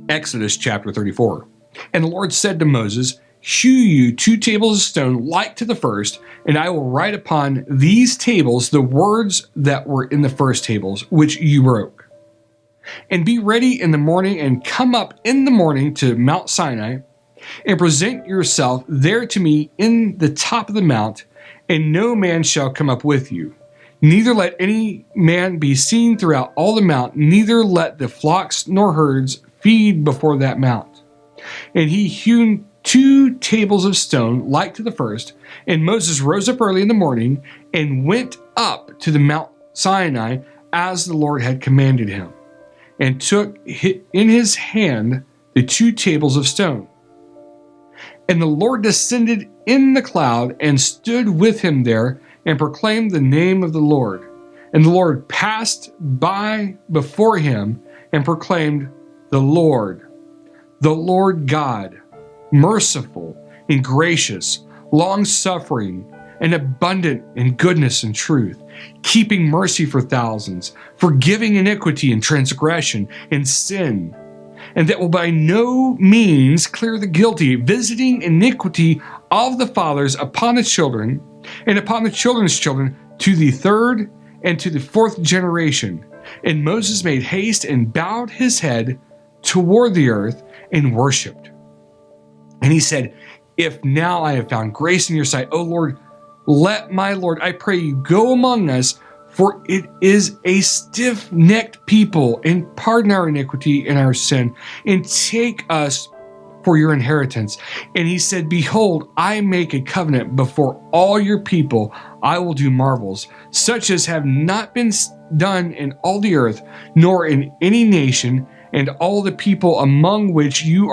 Exodus chapter 34. And the Lord said to Moses, Hew you 2 tables of stone like to the first, and I will write upon these tables the words that were in the first tables, which you broke. And be ready in the morning, and come up in the morning to Mount Sinai, and present yourself there to me in the top of the mount, and no man shall come up with you. Neither let any man be seen throughout all the mount, neither let the flocks nor herds feed before that mount. And he hewed 2 tables of stone like to the first, and Moses rose up early in the morning and went up to the Mount Sinai as the Lord had commanded him, and took in his hand the 2 tables of stone. And the Lord descended in the cloud and stood with him there and proclaimed the name of the Lord. And the Lord passed by before him and proclaimed, the Lord God, merciful and gracious, long-suffering, and abundant in goodness and truth, keeping mercy for thousands, forgiving iniquity and transgression and sin, and that will by no means clear the guilty, visiting iniquity of the fathers upon the children, and upon the children's children, to the 3rd and to the 4th generation. And Moses made haste and bowed his head toward the earth and worshipped. And he said, If now I have found grace in your sight, O Lord, let my Lord, I pray you, go among us, for it is a stiff-necked people, and pardon our iniquity and our sin, and take us for your inheritance. And he said, Behold, I make a covenant before all your people. I will do marvels, such as have not been done in all the earth, nor in any nation, and all the people among which you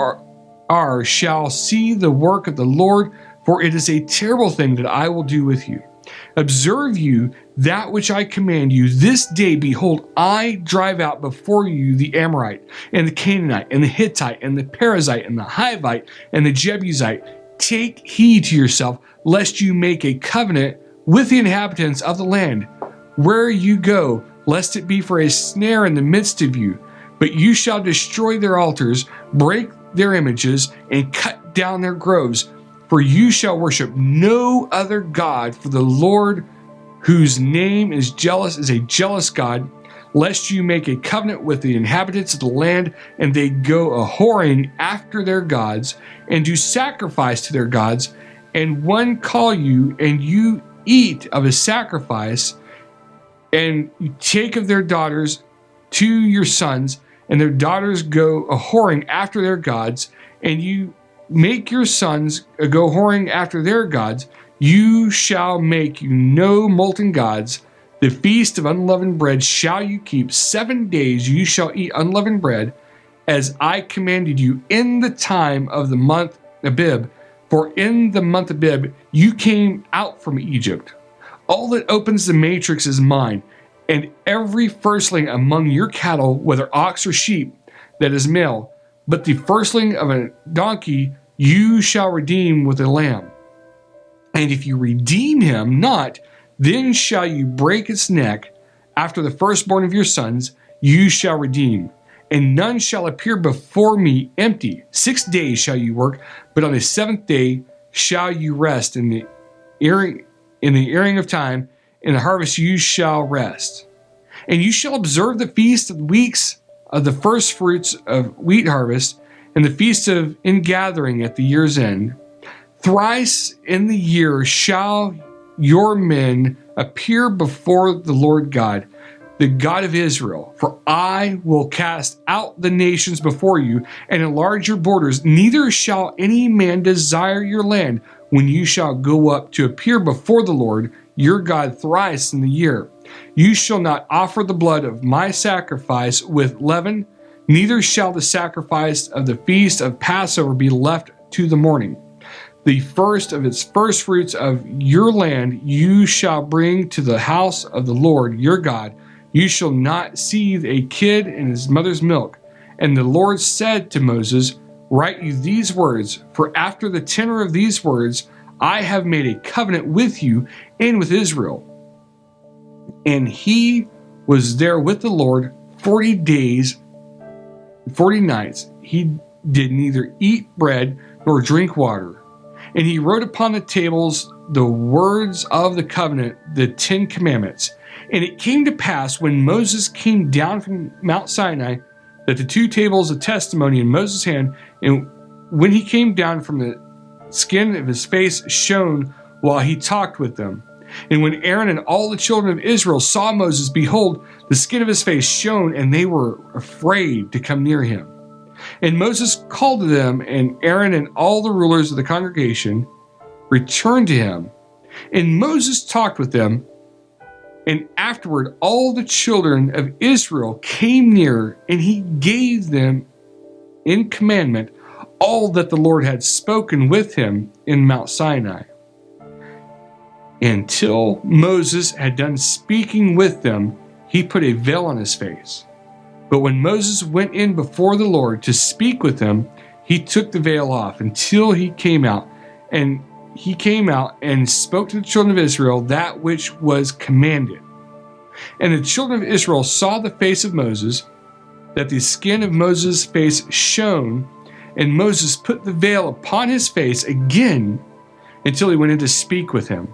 are shall see the work of the Lord, for it is a terrible thing that I will do with you. Observe you that which I command you this day. Behold, I drive out before you the Amorite, and the Canaanite, and the Hittite, and the Perizzite, and the Hivite, and the Jebusite. Take heed to yourself, lest you make a covenant with the inhabitants of the land where you go, lest it be for a snare in the midst of you. But you shall destroy their altars, break their images, and cut down their groves. For you shall worship no other God, for the Lord, whose name is a jealous God, lest you make a covenant with the inhabitants of the land, and they go a-whoring after their gods, and do sacrifice to their gods, and one call you, and you eat of his sacrifice, and you take of their daughters to your sons, and their daughters go a-whoring after their gods, and you make your sons go whoring after their gods. You shall make you no molten gods. The feast of unleavened bread shall you keep. 7 days you shall eat unleavened bread, as I commanded you in the time of the month Abib. For in the month Abib you came out from Egypt. All that opens the matrix is mine, and every firstling among your cattle, whether ox or sheep, that is male, but the firstling of a donkey you shall redeem with a lamb. And if you redeem him not, then shall you break its neck. After the firstborn of your sons you shall redeem, and none shall appear before me empty. 6 days shall you work, but on the 7th day shall you rest. In the earing of time, in the harvest you shall rest. And you shall observe the feast of the weeks of the first fruits of wheat harvest, and the feast of ingathering at the year's end. Thrice in the year shall your men appear before the Lord God, the God of Israel. For I will cast out the nations before you, and enlarge your borders. Neither shall any man desire your land, when you shall go up to appear before the Lord your God thrice in the year. You shall not offer the blood of my sacrifice with leaven, neither shall the sacrifice of the feast of Passover be left to the morning. The first of its first fruits of your land you shall bring to the house of the Lord your God. You shall not seethe a kid in his mother's milk. And the Lord said to Moses, Write you these words, for after the tenor of these words I have made a covenant with you and with Israel. And he was there with the Lord 40 days, 40 nights. he did neither eat bread nor drink water. And he wrote upon the tables the words of the covenant, the 10 commandments. And it came to pass when Moses came down from Mount Sinai that the 2 tables of testimony in Moses' hand, and when he came down from the skin of his face shone while he talked with them. And when Aaron and all the children of Israel saw Moses, behold, the skin of his face shone, and they were afraid to come near him. And Moses called to them, and Aaron and all the rulers of the congregation returned to him. And Moses talked with them, and afterward all the children of Israel came near, and he gave them in commandment all that the Lord had spoken with him in Mount Sinai. Until Moses had done speaking with them, he put a veil on his face. But when Moses went in before the Lord to speak with him, he took the veil off until he came out. And he came out and spoke to the children of Israel that which was commanded. And the children of Israel saw the face of Moses, that the skin of Moses' face shone, and Moses put the veil upon his face again until he went in to speak with him.